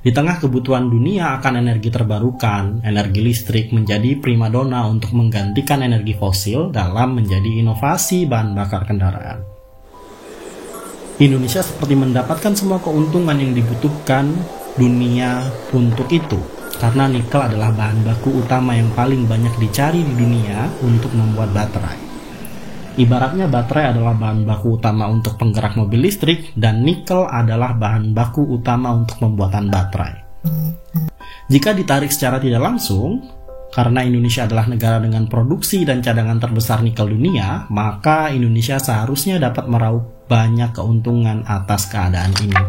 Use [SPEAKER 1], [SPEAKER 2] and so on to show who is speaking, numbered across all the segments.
[SPEAKER 1] Di tengah kebutuhan dunia akan energi terbarukan, energi listrik menjadi primadona untuk menggantikan energi fosil dalam menjadi inovasi bahan bakar kendaraan. Indonesia seperti mendapatkan semua keuntungan yang dibutuhkan dunia untuk itu, karena nikel adalah bahan baku utama yang paling banyak dicari di dunia untuk membuat baterai. Ibaratnya baterai adalah bahan baku utama untuk penggerak mobil listrik dan nikel adalah bahan baku utama untuk pembuatan baterai. Jika ditarik secara tidak langsung, karena Indonesia adalah negara dengan produksi dan cadangan terbesar nikel dunia, maka Indonesia seharusnya dapat meraup banyak keuntungan atas keadaan ini.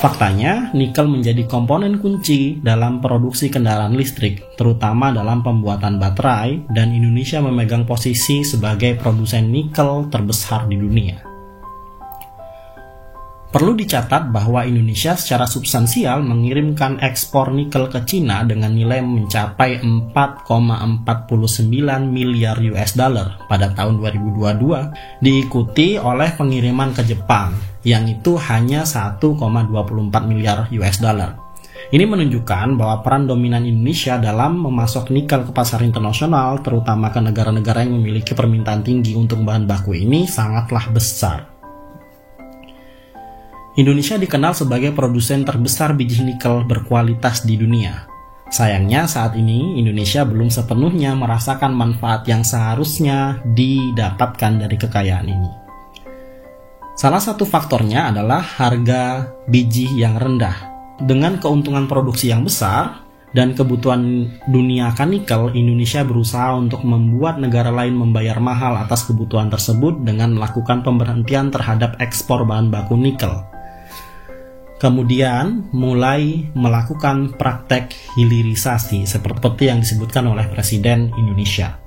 [SPEAKER 1] Faktanya, nikel menjadi komponen kunci dalam produksi kendaraan listrik, terutama dalam pembuatan baterai, dan Indonesia memegang posisi sebagai produsen nikel terbesar di dunia. Perlu dicatat bahwa Indonesia secara substansial mengirimkan ekspor nikel ke Cina dengan nilai mencapai 4,49 miliar US dollar pada tahun 2022, diikuti oleh pengiriman ke Jepang, yang itu hanya 1,24 miliar US dollar. Ini menunjukkan bahwa peran dominan Indonesia dalam memasok nikel ke pasar internasional, terutama ke negara-negara yang memiliki permintaan tinggi untuk bahan baku ini, sangatlah besar. Indonesia dikenal sebagai produsen terbesar biji nikel berkualitas di dunia. Sayangnya saat ini Indonesia belum sepenuhnya merasakan manfaat yang seharusnya didapatkan dari kekayaan ini. Salah satu faktornya adalah harga biji yang rendah. Dengan keuntungan produksi yang besar dan kebutuhan dunia akan nikel, Indonesia berusaha untuk membuat negara lain membayar mahal atas kebutuhan tersebut dengan melakukan pemberhentian terhadap ekspor bahan baku nikel. Kemudian mulai melakukan praktek hilirisasi seperti yang disebutkan oleh Presiden Indonesia.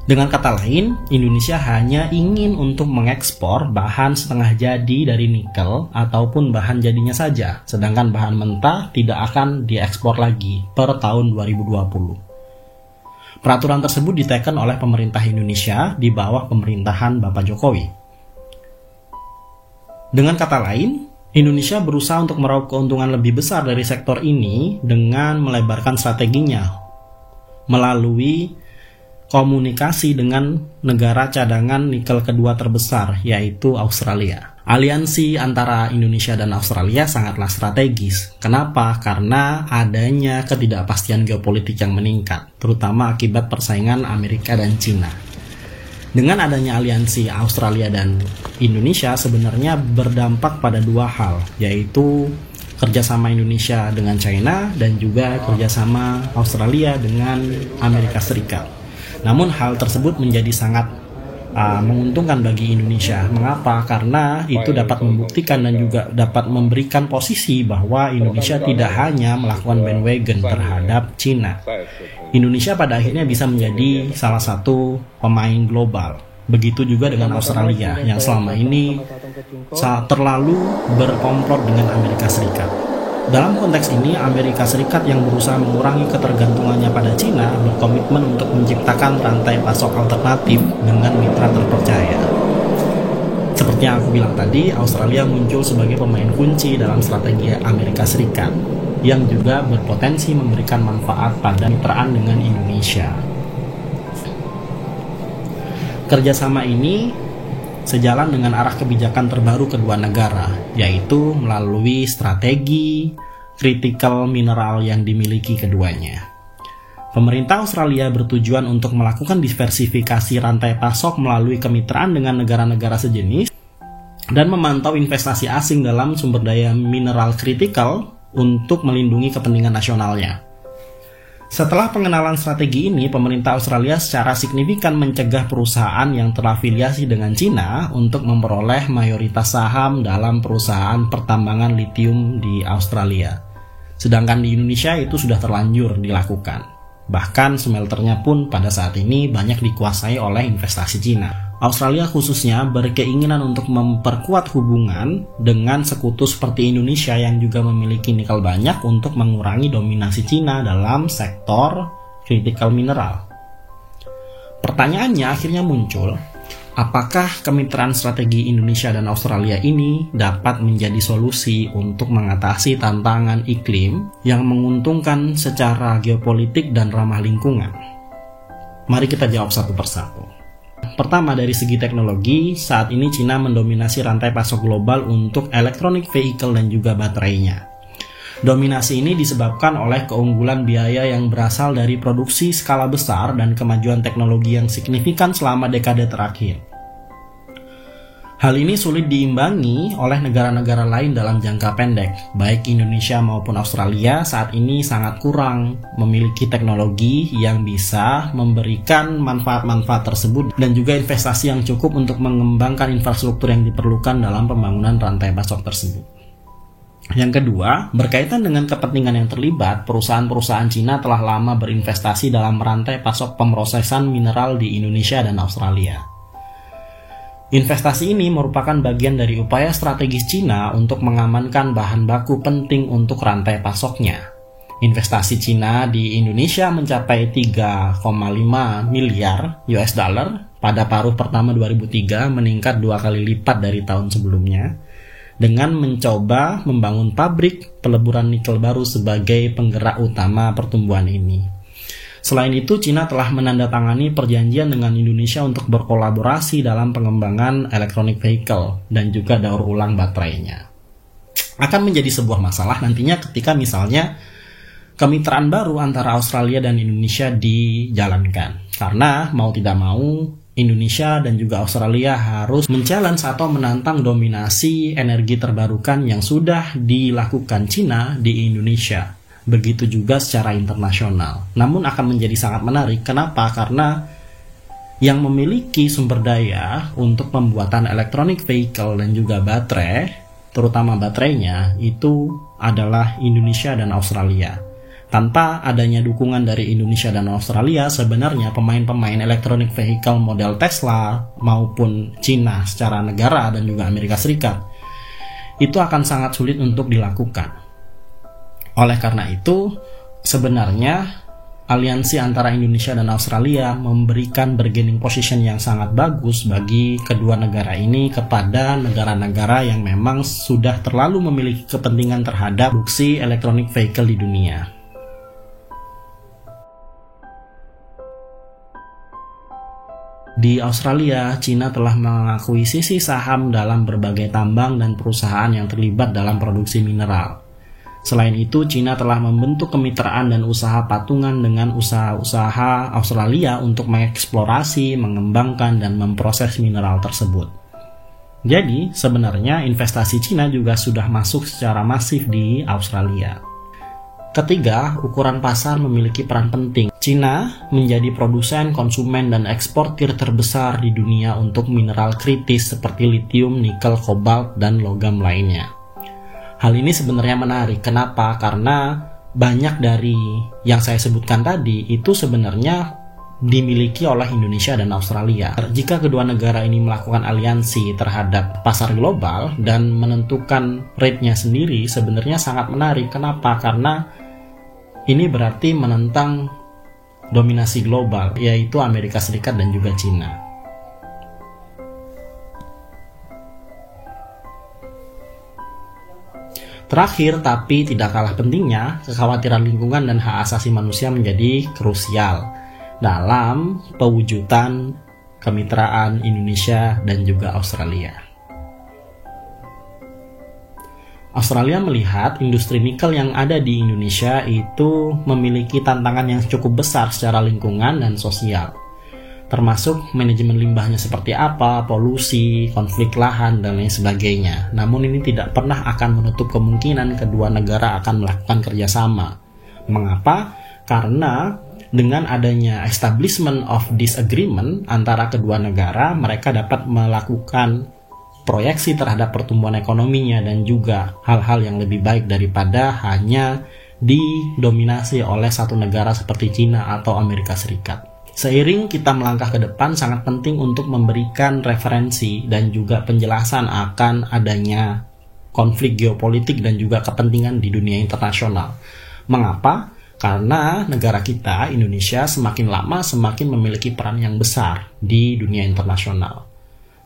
[SPEAKER 1] Dengan kata lain, Indonesia hanya ingin untuk mengekspor bahan setengah jadi dari nikel ataupun bahan jadinya saja, sedangkan bahan mentah tidak akan diekspor lagi per tahun 2020. Peraturan tersebut diteken oleh pemerintah Indonesia di bawah pemerintahan Bapak Jokowi. Dengan kata lain, Indonesia berusaha untuk meraup keuntungan lebih besar dari sektor ini dengan melebarkan strateginya melalui komunikasi dengan negara cadangan nikel kedua terbesar, yaitu Australia. Aliansi antara Indonesia dan Australia sangatlah strategis. Kenapa? Karena adanya ketidakpastian geopolitik yang meningkat, terutama akibat persaingan Amerika dan Cina. Dengan adanya aliansi Australia dan Indonesia sebenarnya berdampak pada dua hal, yaitu kerjasama Indonesia dengan China dan juga kerjasama Australia dengan Amerika Serikat. Namun hal tersebut menjadi sangat menguntungkan bagi Indonesia. Mengapa? Karena itu dapat membuktikan dan juga dapat memberikan posisi bahwa Indonesia tidak hanya melakukan bandwagon terhadap Cina. Indonesia pada akhirnya bisa menjadi salah satu pemain global. Begitu juga dengan Australia yang selama ini terlalu berkomplot dengan Amerika Serikat. Dalam konteks ini, Amerika Serikat yang berusaha mengurangi ketergantungannya pada Cina berkomitmen untuk menciptakan rantai pasok alternatif dengan mitra terpercaya. Seperti yang aku bilang tadi, Australia muncul sebagai pemain kunci dalam strategi Amerika Serikat yang juga berpotensi memberikan manfaat pada mitraan dengan Indonesia. Kerjasama ini sejalan dengan arah kebijakan terbaru kedua negara, yaitu melalui strategi critical mineral yang dimiliki keduanya. Pemerintah Australia bertujuan untuk melakukan diversifikasi rantai pasok melalui kemitraan dengan negara-negara sejenis dan memantau investasi asing dalam sumber daya mineral kritikal untuk melindungi kepentingan nasionalnya. Setelah pengenalan strategi ini, pemerintah Australia secara signifikan mencegah perusahaan yang terafiliasi dengan Cina untuk memperoleh mayoritas saham dalam perusahaan pertambangan litium di Australia. Sedangkan di Indonesia itu sudah terlanjur dilakukan. Bahkan smelternya pun pada saat ini banyak dikuasai oleh investasi Cina. Australia khususnya berkeinginan untuk memperkuat hubungan dengan sekutu seperti Indonesia yang juga memiliki nikel banyak untuk mengurangi dominasi Cina dalam sektor critical mineral. Pertanyaannya akhirnya muncul, apakah kemitraan strategi Indonesia dan Australia ini dapat menjadi solusi untuk mengatasi tantangan iklim yang menguntungkan secara geopolitik dan ramah lingkungan? Mari kita jawab satu persatu. Pertama, dari segi teknologi, saat ini Cina mendominasi rantai pasok global untuk electronic vehicle dan juga baterainya. Dominasi ini disebabkan oleh keunggulan biaya yang berasal dari produksi skala besar dan kemajuan teknologi yang signifikan selama dekade terakhir. Hal ini sulit diimbangi oleh negara-negara lain dalam jangka pendek. Baik Indonesia maupun Australia saat ini sangat kurang memiliki teknologi yang bisa memberikan manfaat-manfaat tersebut dan juga investasi yang cukup untuk mengembangkan infrastruktur yang diperlukan dalam pembangunan rantai pasok tersebut. Yang kedua, berkaitan dengan kepentingan yang terlibat, perusahaan-perusahaan Cina telah lama berinvestasi dalam rantai pasok pemrosesan mineral di Indonesia dan Australia. Investasi ini merupakan bagian dari upaya strategis Cina untuk mengamankan bahan baku penting untuk rantai pasoknya. Investasi Cina di Indonesia mencapai 3,5 miliar US dollar pada paruh pertama 2003, meningkat 2 kali lipat dari tahun sebelumnya, dengan mencoba membangun pabrik peleburan nikel baru sebagai penggerak utama pertumbuhan ini. Selain itu, Cina telah menandatangani perjanjian dengan Indonesia untuk berkolaborasi dalam pengembangan electronic vehicle dan juga daur ulang baterainya. Akan menjadi sebuah masalah nantinya ketika misalnya kemitraan baru antara Australia dan Indonesia dijalankan. Karena mau tidak mau, Indonesia dan juga Australia harus men-challenge atau menantang dominasi energi terbarukan yang sudah dilakukan Cina di Indonesia. Begitu juga secara internasional. Namun akan menjadi sangat menarik. Kenapa? Karena yang memiliki sumber daya untuk pembuatan electronic vehicle dan juga baterai, terutama baterainya, itu adalah Indonesia dan Australia. Tanpa adanya dukungan dari Indonesia dan Australia, sebenarnya pemain-pemain electronic vehicle model Tesla maupun Cina secara negara dan juga Amerika Serikat, itu akan sangat sulit untuk dilakukan. Oleh karena itu, sebenarnya aliansi antara Indonesia dan Australia memberikan bargaining position yang sangat bagus bagi kedua negara ini kepada negara-negara yang memang sudah terlalu memiliki kepentingan terhadap produksi electronic vehicle di dunia. Di Australia, Cina telah mengakuisisi saham dalam berbagai tambang dan perusahaan yang terlibat dalam produksi mineral. Selain itu, Cina telah membentuk kemitraan dan usaha patungan dengan usaha-usaha Australia untuk mengeksplorasi, mengembangkan, dan memproses mineral tersebut. Jadi, sebenarnya investasi Cina juga sudah masuk secara masif di Australia. Ketiga, ukuran pasar memiliki peran penting. Cina menjadi produsen, konsumen, dan eksportir terbesar di dunia untuk mineral kritis seperti litium, nikel, kobalt, dan logam lainnya. Hal ini sebenarnya menarik. Kenapa? Karena banyak dari yang saya sebutkan tadi itu sebenarnya dimiliki oleh Indonesia dan Australia. Jika kedua negara ini melakukan aliansi terhadap pasar global dan menentukan rate-nya sendiri, sebenarnya sangat menarik. Kenapa? Karena ini berarti menentang dominasi global, yaitu Amerika Serikat dan juga Cina. Terakhir, tapi tidak kalah pentingnya, kekhawatiran lingkungan dan hak asasi manusia menjadi krusial dalam pewujudan kemitraan Indonesia dan juga Australia. Australia melihat industri nikel yang ada di Indonesia itu memiliki tantangan yang cukup besar secara lingkungan dan sosial, termasuk manajemen limbahnya seperti apa, polusi, konflik lahan, dan lain sebagainya. Namun ini tidak pernah akan menutup kemungkinan kedua negara akan melakukan kerjasama. Mengapa? Karena dengan adanya establishment of this agreement antara kedua negara, mereka dapat melakukan proyeksi terhadap pertumbuhan ekonominya dan juga hal-hal yang lebih baik daripada hanya didominasi oleh satu negara seperti Cina atau Amerika Serikat. Seiring kita melangkah ke depan, sangat penting untuk memberikan referensi dan juga penjelasan akan adanya konflik geopolitik dan juga kepentingan di dunia internasional. Mengapa? Karena negara kita, Indonesia, semakin lama semakin memiliki peran yang besar di dunia internasional.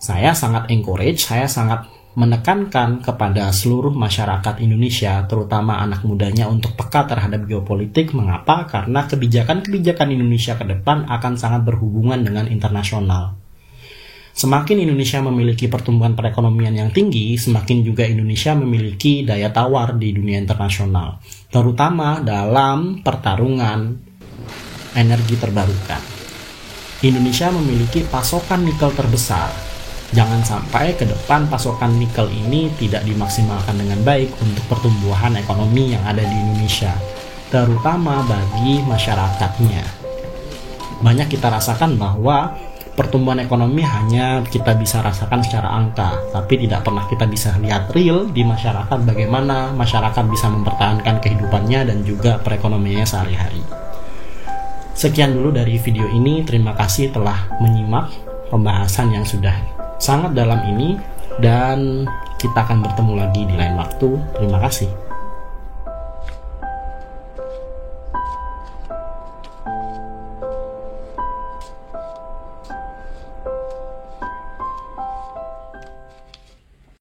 [SPEAKER 1] Saya sangat encourage, saya sangat menekankan kepada seluruh masyarakat Indonesia, terutama anak mudanya, untuk peka terhadap geopolitik. Mengapa? Karena kebijakan-kebijakan Indonesia ke depan akan sangat berhubungan dengan internasional. Semakin Indonesia memiliki pertumbuhan perekonomian yang tinggi, semakin juga Indonesia memiliki daya tawar di dunia internasional, terutama dalam pertarungan energi terbarukan. Indonesia memiliki pasokan nikel terbesar. Jangan sampai ke depan pasokan nikel ini tidak dimaksimalkan dengan baik untuk pertumbuhan ekonomi yang ada di Indonesia, terutama bagi masyarakatnya. Banyak kita rasakan bahwa pertumbuhan ekonomi hanya kita bisa rasakan secara angka, tapi tidak pernah kita bisa lihat real di masyarakat bagaimana masyarakat bisa mempertahankan kehidupannya dan juga perekonomiannya sehari-hari. Sekian dulu dari video ini, terima kasih telah menyimak pembahasan yang sudah sangat dalam ini, dan kita akan bertemu lagi di lain waktu. Terima kasih.